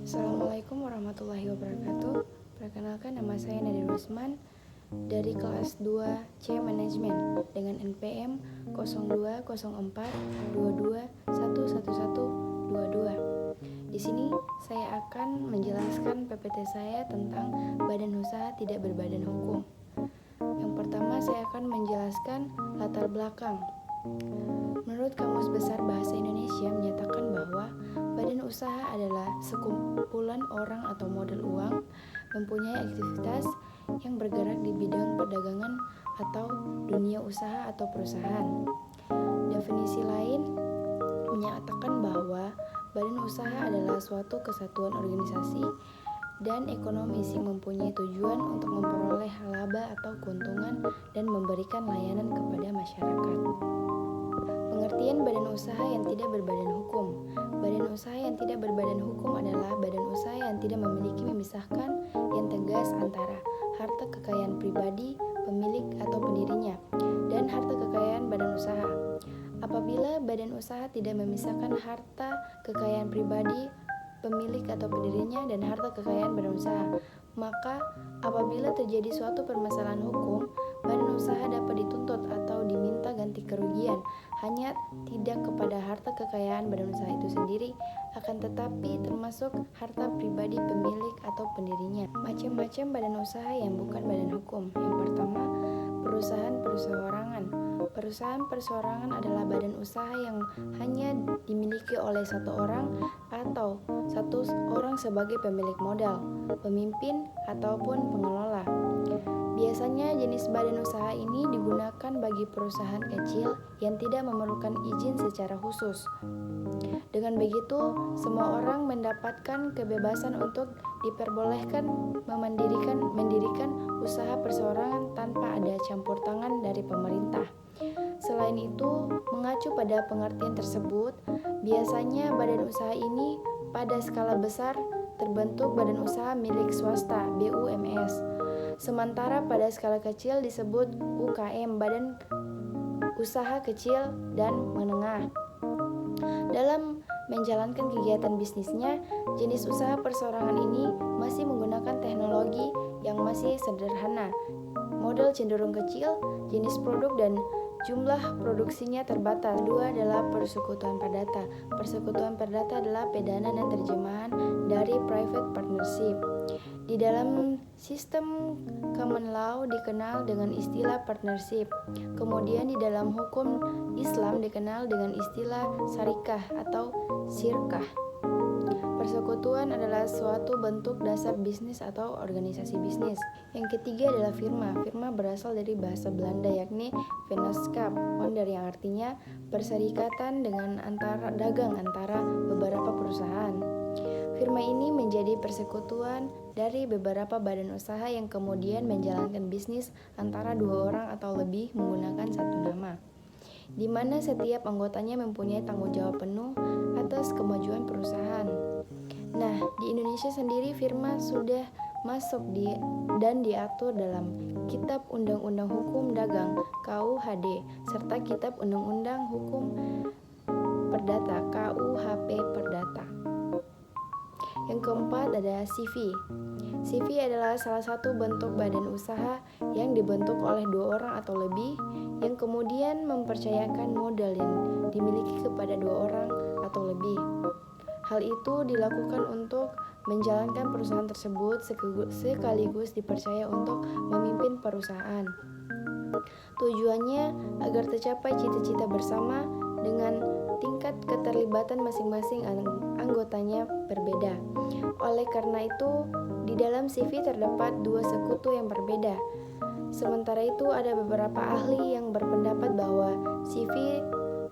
Assalamualaikum warahmatullahi wabarakatuh. Perkenalkan, nama saya Nadir Rusman dari kelas 2C Manajemen dengan NPM 020422111122. Di sini saya akan menjelaskan PPT saya tentang badan usaha tidak berbadan hukum. Yang pertama, saya akan menjelaskan latar belakang. Menurut Kamus Besar Bahasa Indonesia menyatakan bahwa badan usaha adalah sekumpulan orang atau modal uang mempunyai aktivitas yang bergerak di bidang perdagangan atau dunia usaha atau perusahaan. Definisi lain menyatakan bahwa badan usaha adalah suatu kesatuan organisasi dan ekonomis yang mempunyai tujuan untuk memperoleh laba atau keuntungan dan memberikan layanan kepada masyarakat. Pengertian badan usaha yang tidak berbadan hukum. Badan usaha yang tidak berbadan hukum adalah badan usaha yang tidak memiliki memisahkan yang tegas antara harta kekayaan pribadi, pemilik atau pendirinya, dan harta kekayaan badan usaha. Apabila badan usaha tidak memisahkan harta kekayaan pribadi, pemilik atau pendirinya, dan harta kekayaan badan usaha, maka apabila terjadi suatu permasalahan hukum, badan usaha dapat dituntut atau diminta ganti kerugian, hanya tidak kepada harta kekayaan badan usaha itu sendiri, akan tetapi termasuk harta pribadi pemilik atau pendirinya. Macam-macam badan usaha yang bukan badan hukum. Yang pertama, perusahaan perseorangan. Perusahaan perseorangan adalah badan usaha yang hanya dimiliki oleh satu orang atau satu orang sebagai pemilik modal, pemimpin, ataupun pengelola. Biasanya jenis badan usaha ini digunakan bagi perusahaan kecil yang tidak memerlukan izin secara khusus. Dengan begitu, semua orang mendapatkan kebebasan untuk diperbolehkan mendirikan usaha perseorangan tanpa ada campur tangan dari pemerintah. Selain itu, mengacu pada pengertian tersebut, biasanya badan usaha ini pada skala besar terbentuk badan usaha milik swasta (BUMS). Sementara pada skala kecil disebut UKM, badan usaha kecil dan menengah. Dalam menjalankan kegiatan bisnisnya, jenis usaha perseorangan ini masih menggunakan teknologi yang masih sederhana, modal cenderung kecil, jenis produk dan jumlah produksinya terbatas. Kedua adalah persekutuan perdata. Persekutuan perdata adalah pedanan dan terjemahan dari private partnership. Di dalam sistem common law dikenal dengan istilah partnership. Kemudian di dalam hukum Islam dikenal dengan istilah syarikah atau syirkah. Persekutuan adalah suatu bentuk dasar bisnis atau organisasi bisnis. Yang ketiga adalah firma. Firma berasal dari bahasa Belanda yakni vennootschap, onder yang artinya perserikatan dengan dagang antara beberapa perusahaan. Firma ini menjadi persekutuan dari beberapa badan usaha yang kemudian menjalankan bisnis antara dua orang atau lebih menggunakan satu nama, di mana setiap anggotanya mempunyai tanggung jawab penuh atas kemajuan perusahaan. Nah, di Indonesia sendiri firma sudah masuk dan diatur dalam Kitab Undang-Undang Hukum Dagang (KUHD) serta Kitab Undang-Undang Hukum Perdata (KUHP Perdata). Yang keempat ada CV. CV adalah salah satu bentuk badan usaha yang dibentuk oleh dua orang atau lebih yang kemudian mempercayakan modal yang dimiliki kepada dua orang atau lebih. Hal itu dilakukan untuk menjalankan perusahaan tersebut sekaligus dipercaya untuk memimpin perusahaan. Tujuannya agar tercapai cita-cita bersama dengan tingkat keterlibatan masing-masing anggotanya berbeda. Oleh karena itu, di dalam CV terdapat dua sekutu yang berbeda. Sementara itu, ada beberapa ahli yang berpendapat bahwa CV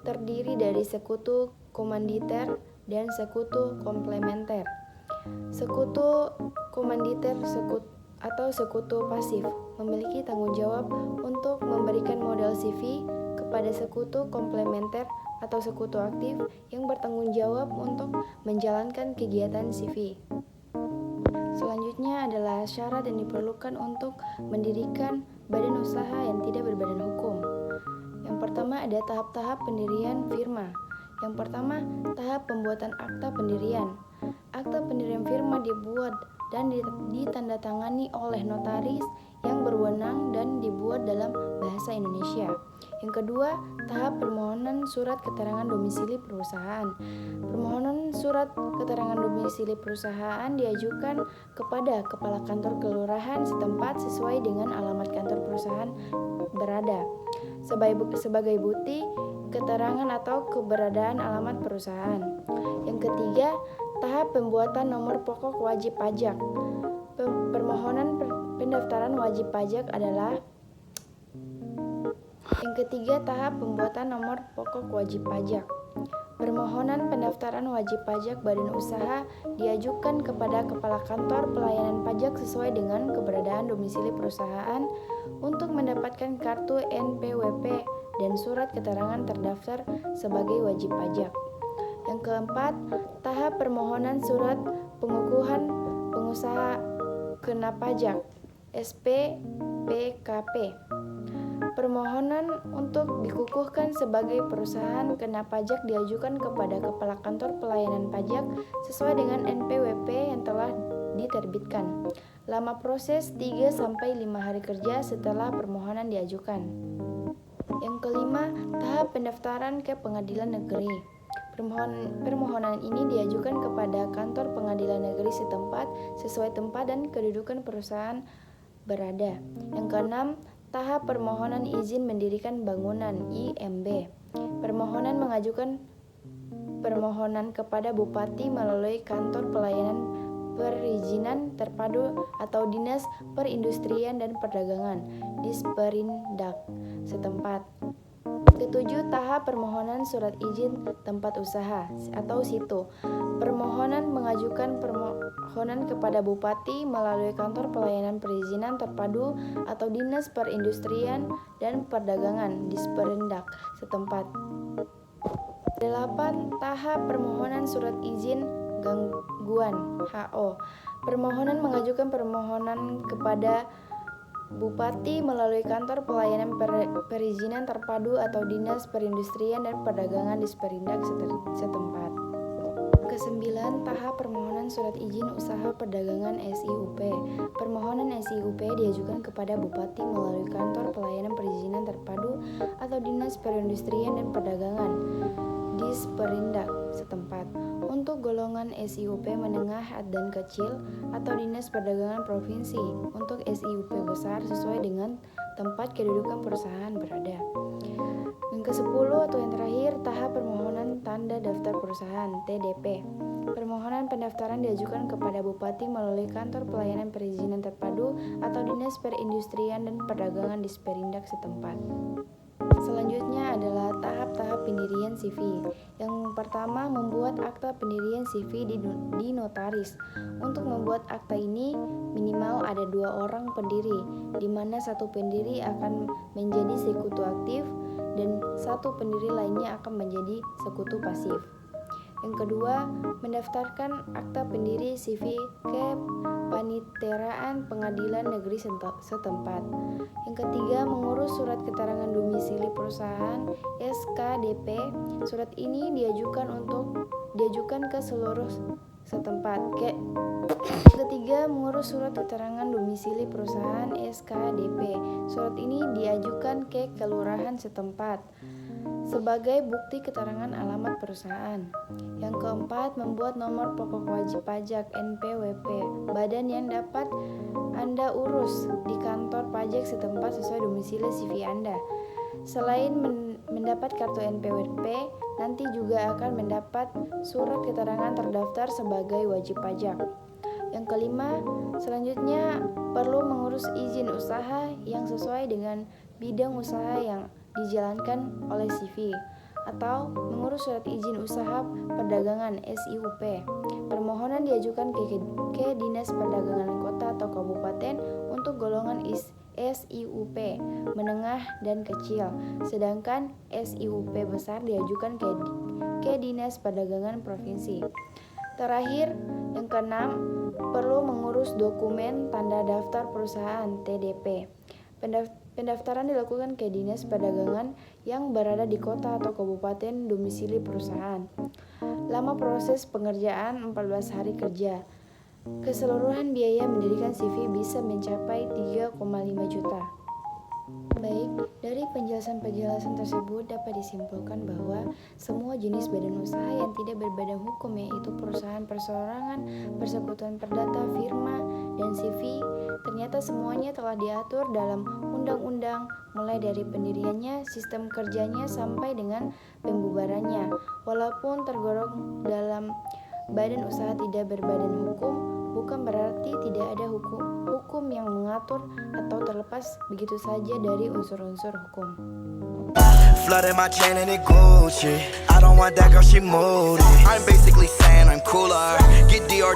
terdiri dari sekutu komanditer dan sekutu komplementer. Sekutu komanditer atau sekutu pasif memiliki tanggung jawab untuk memberikan modal CV kepada sekutu komplementer atau sekutu aktif yang bertanggung jawab untuk menjalankan kegiatan CV. Selanjutnya adalah syarat yang diperlukan untuk mendirikan badan usaha yang tidak berbadan hukum. Yang pertama ada tahap-tahap pendirian firma. Yang pertama, tahap pembuatan akta pendirian. Akta pendirian firma dibuat dan ditandatangani oleh notaris yang berwenang dan dibuat dalam bahasa Indonesia. Yang kedua, tahap permohonan surat keterangan domisili perusahaan. Permohonan surat keterangan domisili perusahaan diajukan kepada kepala kantor kelurahan setempat sesuai dengan alamat kantor perusahaan berada sebagai bukti keterangan atau keberadaan alamat perusahaan. Yang ketiga, tahap pembuatan nomor pokok wajib pajak. Permohonan pendaftaran wajib pajak adalah yang ketiga, tahap pembuatan nomor pokok wajib pajak. Permohonan pendaftaran wajib pajak badan usaha diajukan kepada kepala kantor pelayanan pajak sesuai dengan keberadaan domisili perusahaan untuk mendapatkan kartu NPWP dan surat keterangan terdaftar sebagai wajib pajak. Yang keempat, tahap permohonan surat pengukuhan pengusaha kena pajak SPPKP. Permohonan untuk dikukuhkan sebagai perusahaan kena pajak diajukan kepada kepala kantor pelayanan pajak sesuai dengan NPWP yang telah diterbitkan. Lama proses 3-5 hari kerja setelah permohonan diajukan. Yang kelima, tahap pendaftaran ke pengadilan negeri. Permohonan ini diajukan kepada kantor pengadilan negeri setempat sesuai tempat dan kedudukan perusahaan berada. Yang keenam, tahap permohonan izin mendirikan bangunan IMB. Permohonan mengajukan permohonan kepada Bupati melalui kantor pelayanan perizinan terpadu atau Dinas Perindustrian dan Perdagangan Disperindak setempat. Ketujuh, tahap permohonan surat izin tempat usaha atau SITO. Permohonan mengajukan permohonan kepada Bupati melalui kantor pelayanan perizinan terpadu atau Dinas Perindustrian dan Perdagangan Disperindak setempat. 8. Tahap permohonan surat izin gangguan HO. Permohonan mengajukan permohonan kepada Bupati melalui kantor pelayanan perizinan terpadu atau Dinas Perindustrian dan Perdagangan Disperindak setempat. Kesembilan, tahap permohonan surat izin usaha perdagangan SIUP. Permohonan SIUP diajukan kepada Bupati melalui kantor pelayanan perizinan terpadu atau Dinas Perindustrian dan Perdagangan Disperindak setempat. Untuk golongan SIUP menengah dan kecil atau Dinas Perdagangan Provinsi. Untuk SIUP besar sesuai dengan tempat kedudukan perusahaan berada. Yang ke-10 atau yang terakhir, tahap permohonan tanda daftar perusahaan TDP. Permohonan pendaftaran diajukan kepada Bupati melalui kantor pelayanan perizinan terpadu atau Dinas Perindustrian dan Perdagangan Disperindak setempat. Selanjutnya adalah tahap-tahap pendirian CV. Yang pertama, membuat akta pendirian CV di notaris. Untuk membuat akta ini minimal ada 2 orang pendiri, di mana satu pendiri akan menjadi sekutu aktif dan satu pendiri lainnya akan menjadi sekutu pasif. Yang kedua, mendaftarkan akta pendiri CV ke Paniteraan Pengadilan Negeri setempat. Yang ketiga, mengurus surat keterangan domisili perusahaan SKDP. Surat ini diajukan ke seluruh setempat. Ketiga, mengurus surat keterangan domisili perusahaan SKDP. Surat ini diajukan ke kelurahan setempat sebagai bukti keterangan alamat perusahaan. Yang keempat, membuat nomor pokok wajib pajak NPWP, badan yang dapat Anda urus di kantor pajak setempat sesuai domisili CV Anda. Selain mendapat kartu NPWP, nanti juga akan mendapat surat keterangan terdaftar sebagai wajib pajak. Yang kelima, selanjutnya perlu mengurus izin usaha yang sesuai dengan bidang usaha yang dijalankan oleh CV atau mengurus surat izin usaha perdagangan SIUP. Permohonan diajukan ke Dinas Perdagangan Kota atau Kabupaten untuk golongan SIUP menengah dan kecil, sedangkan SIUP besar diajukan ke Dinas Perdagangan Provinsi. Terakhir, yang keenam, perlu mengurus dokumen tanda daftar perusahaan TDP. Pendaftaran dilakukan ke Dinas Perdagangan yang berada di kota atau kabupaten domisili perusahaan. Lama proses pengerjaan 14 hari kerja. Keseluruhan biaya mendirikan CV bisa mencapai 3,5 juta. Baik, dari penjelasan-penjelasan tersebut dapat disimpulkan bahwa semua jenis badan usaha yang tidak berbadan hukum, yaitu perusahaan perseorangan, persekutuan perdata, firma, dan CV, ternyata semuanya telah diatur dalam undang-undang, mulai dari pendiriannya, sistem kerjanya, sampai dengan pembubarannya. Walaupun tergolong dalam badan usaha tidak berbadan hukum, bukan berarti tidak ada hukum yang mengatur atau terlepas begitu saja dari unsur-unsur hukum. Flooded my chain and it Gucci. I don't want that girl, she moody. I'm basically saying I'm cooler. Get Dior.